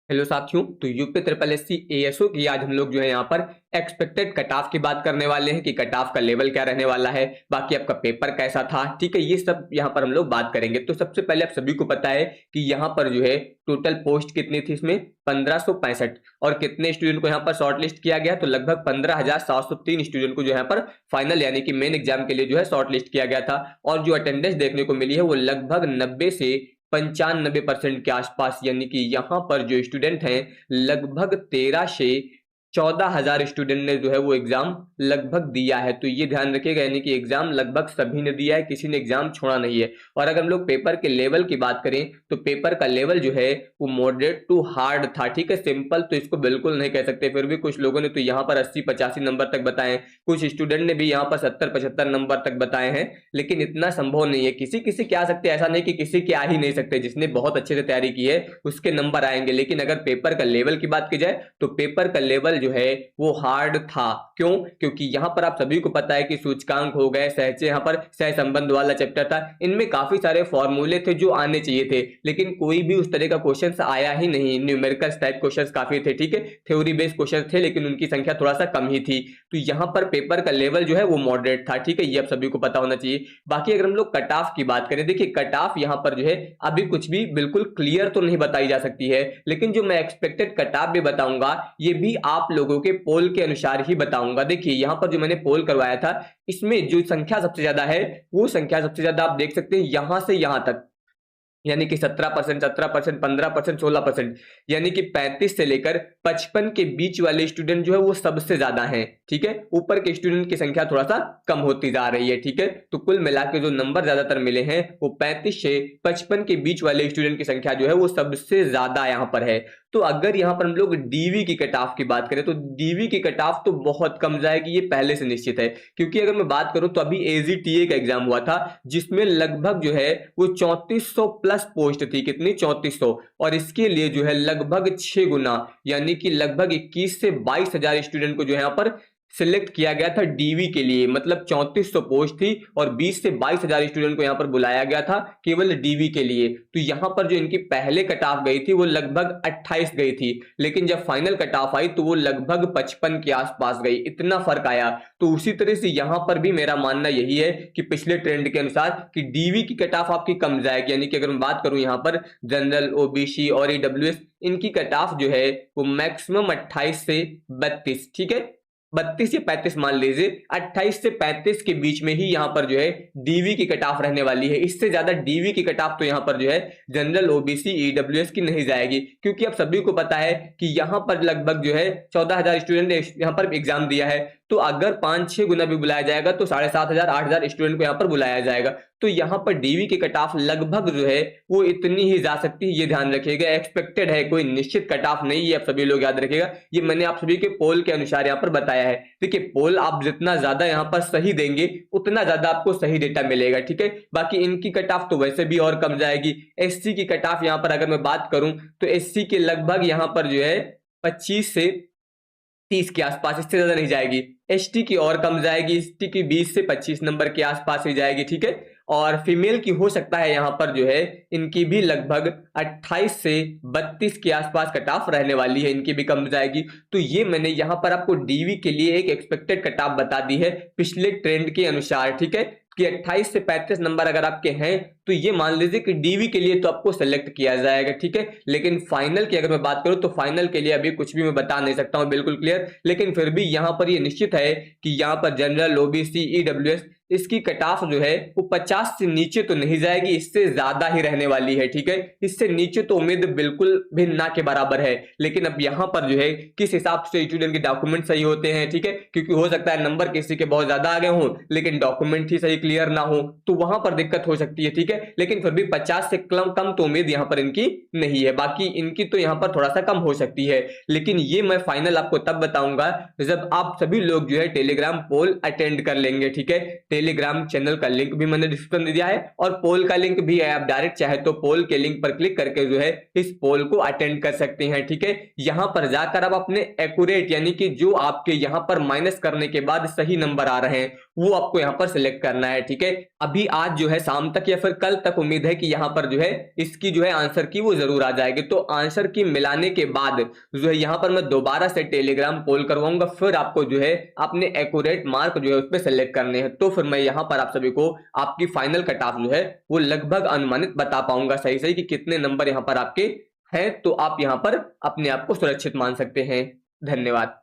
Hello साथियों, तो UP triple S C ASO की आज हम लोग जो है यहाँ पर एक्सपेक्टेड कट ऑफ की बात करने वाले हैं कि कट ऑफ का लेवल क्या रहने वाला है, बाकी आपका पेपर कैसा था। ठीक है, ये सब यहाँ पर हम लोग बात करेंगे। तो सबसे पहले आप सभी को पता है कि यहाँ पर जो है टोटल पोस्ट कितनी थी, इसमें 1565 और कितने स्टूडेंट को यहाँ पर शॉर्टलिस्ट किया गया, तो लगभग 15,703 स्टूडेंट को जो यहाँ पर फाइनल यानी कि मेन एग्जाम के लिए जो है शॉर्टलिस्ट किया गया था। और जो अटेंडेंस देखने को मिली है वो लगभग 90 से 95% के आसपास, यानी कि यहाँ पर जो स्टूडेंट हैं लगभग 13 से 14,000 स्टूडेंट ने जो है वो एग्जाम लगभग दिया है। तो ये ध्यान रखिएगा, यानी कि एग्जाम लगभग सभी ने दिया है, किसी ने एग्जाम छोड़ा नहीं है। और अगर हम लोग पेपर के लेवल की बात करें तो पेपर का लेवल जो है वो मॉडरेट टू हार्ड था। ठीक है, सिंपल तो इसको बिल्कुल नहीं कह सकते, फिर भी कुछ लोगों ने तो यहाँ पर 80-85 नंबर तक बताए, कुछ स्टूडेंट ने भी यहाँ पर 70-75 नंबर तक बताए हैं। लेकिन इतना संभव नहीं है, किसी किसी के आ सकते, ऐसा नहीं कि किसी के आ ही नहीं सकते। जिसने बहुत अच्छे से तैयारी की है उसके नंबर आएंगे। लेकिन अगर पेपर का लेवल की बात की जाए तो पेपर का लेवल जो है वो हार्ड था। क्यों? क्योंकि यहां पर आप सभी को पता है कि सूचकांक हो गए, सहचे, यहां पर सह संबंध वाला चैप्टर था, इनमें काफी सारे फॉर्मूले थे जो आने चाहिए थे, लेकिन कोई भी उस तरह का क्वेश्चन आया ही नहीं। न्यूमेरिकल टाइप क्वेश्चन काफी थे, ठीक है, थ्योरी बेस्ड क्वेश्चन थे, लेकिन उनकी संख्या थोड़ा सा कम ही थी। तो यहां पर पेपर का लेवल जो है वो मॉडरेट था। ठीक है, ये आप सभी को पता होना चाहिए। बाकी अगर हम लोग कट ऑफ की बात करें, देखिए कट ऑफ यहां पर जो है अभी कुछ भी बिल्कुल क्लियर तो नहीं बताई जा सकती है, लेकिन जो मैं एक्सपेक्टेड कट ऑफ भी बताऊंगा ये भी आप लोगों के पोल के अनुसार ही बताऊंगा। देखिए यहां पर जो मैंने पोल करवाया था इसमें जो संख्या सबसे ज्यादा है वो संख्या सबसे ज्यादा आप देख सकते हैं यहां से यहां तक, यानी कि 17%, 17%, 15%, 16%, यानी कि 35 से लेकर 55 के बीच वाले स्टूडेंट जो है वो सबसे ज्यादा हैं। ठीक है, ऊपर के स्टूडेंट की संख्या थोड़ा सा कम होती जा रही है। ठीक है, तो कुल मिला के जो नंबर ज्यादातर मिले हैं वो 35 से 55 के बीच वाले स्टूडेंट की संख्या जो है वो सबसे ज्यादा यहां पर है। तो अगर यहां पर हम लोग डीवी की कट ऑफ की बात करें तो डीवी की कट ऑफ तो बहुत कम जाएगी, ये पहले से निश्चित है। क्योंकि अगर मैं बात करूं तो अभी एजीटीए का एग्जाम हुआ था जिसमें लगभग जो है वो 3400 प्लस पोस्ट थी। कितनी? 3400। और इसके लिए जो है लगभग 6 गुना, यानी कि लगभग 21 से 22,000 स्टूडेंट को जो है यहाँ पर सिलेक्ट किया गया था डीवी के लिए। मतलब 3400 पोस्ट थी और 20 से 22,000 स्टूडेंट को यहां पर बुलाया गया था केवल डीवी के लिए। तो यहां पर जो इनकी पहले कट ऑफ गई थी वो लगभग 28 गई थी, लेकिन जब फाइनल कट ऑफ आई तो वो लगभग 55 के आसपास गई, इतना फर्क आया। तो उसी तरह से यहां पर भी मेरा मानना यही है कि पिछले ट्रेंड के अनुसार कि डीवी की कट ऑफ आपकी कम जाएगी। यानी कि अगर मैं बात करूं यहां पर जनरल, ओबीसी और ईडब्ल्यूएस, इनकी कट ऑफ जो है वो मैक्सिमम 28 से 32, ठीक है, 32 से 35 मान लीजिए, 28 से 35 के बीच में ही यहां पर जो है डीवी की कट ऑफ रहने वाली है। इससे ज्यादा डीवी की कट ऑफ तो यहां पर जो है जनरल, ओबीसी, ईडब्ल्यूएस की नहीं जाएगी। क्योंकि आप सभी को पता है कि यहां पर लगभग जो है 14,000 स्टूडेंट ने यहां पर एग्जाम दिया है। तो अगर 5-6 गुना भी बुलाया जाएगा तो 7,500, 8,000 स्टूडेंट को यहां पर बुलाया जाएगा। तो यहां पर डीवी की कट ऑफ लगभग जो है वो इतनी ही जा सकती है, ये ध्यान रखिएगा। एक्सपेक्टेड है, कोई निश्चित कट ऑफ नहीं है, आप सभी लोग याद रखिएगा। ये मैंने आप सभी के पोल के अनुसार यहां पर बताया है। देखिए पोल आप जितना ज्यादा यहां पर सही देंगे उतना ज्यादा आपको सही डेटा मिलेगा। ठीक है, बाकी इनकी कट ऑफ तो वैसे भी और कम जाएगी। एससी की कट ऑफ यहां पर अगर मैं बात करूं तो एससी के लगभग यहां पर जो है 25 से 30 के आसपास, इससे ज्यादा नहीं जाएगी। एसटी की और कम जाएगी, एसटी की 20 से 25 नंबर के आसपास ही जाएगी। ठीक है, और फीमेल की हो सकता है यहां पर जो है इनकी भी लगभग 28 से 32 के आसपास कट ऑफ रहने वाली है, इनकी भी कम जाएगी। तो ये मैंने यहां पर आपको डीवी के लिए एक एक्सपेक्टेड कट ऑफ बता दी है पिछले ट्रेंड के अनुसार। ठीक है, कि 28 से 35 नंबर अगर आपके हैं तो ये मान लीजिए कि डीवी के लिए तो आपको सेलेक्ट किया जाएगा। ठीक है, लेकिन फाइनल की अगर मैं बात करूं तो फाइनल के लिए अभी कुछ भी मैं बता नहीं सकता हूं बिल्कुल क्लियर। लेकिन फिर भी यहां पर ये निश्चित है कि यहां पर जनरल, ओबीसी, ईडब्ल्यूएस, इसकी कट ऑफ जो है वो 50 से नीचे तो नहीं जाएगी, इससे ज्यादा ही रहने वाली है। ठीक है, इससे नीचे तो उम्मीद बिल्कुल भी ना के बराबर है। लेकिन अब यहां पर जो है किस हिसाब से स्टूडेंट के डॉक्यूमेंट सही होते हैं, ठीक है, क्योंकि हो सकता है नंबर किसी के बहुत ज्यादा आ गए हों लेकिन डॉक्यूमेंट ही सही क्लियर ना हो, तो वहां पर दिक्कत हो सकती है। ठीक है, लेकिन फिर भी 50 से कम तो उम्मीद यहां पर इनकी नहीं है। बाकी इनकी तो यहां पर थोड़ा सा कम हो सकती है, लेकिन ये मैं फाइनल आपको तब बताऊंगा जब आप सभी लोग जो है टेलीग्राम पोल अटेंड कर लेंगे। ठीक है, टेलीग्राम चैनल का लिंक भी मैंने डिस्क्रिप्शन में दिया है और पोल का लिंक भी है, आप डायरेक्ट चाहे तो पोल के लिंक पर क्लिक करके जो है इस पोल को अटेंड कर सकते हैं। ठीक है, यहां पर जाकर आप अपने एक्यूरेट, यानी कि जो आपके यहां पर माइनस करने के बाद सही नंबर आ रहे हैं वो आपको यहाँ पर सिलेक्ट करना है। ठीक है, अभी आज जो है शाम तक या फिर कल तक उम्मीद है कि यहाँ पर जो है इसकी जो है आंसर की वो जरूर आ जाएगी। तो आंसर की मिलाने के बाद जो है यहाँ पर मैं दोबारा से टेलीग्राम पोल करवाऊंगा, फिर आपको जो है अपने एक्यूरेट मार्क जो है उस पर सिलेक्ट करने हैं। तो फिर मैं यहाँ पर आप सभी को आपकी फाइनल कट ऑफ जो है वो लगभग अनुमानित बता पाऊंगा सही सही कि कितने नंबर यहाँ पर आपके हैं। तो आप यहाँ पर अपने आप को सुरक्षित मान सकते हैं। धन्यवाद।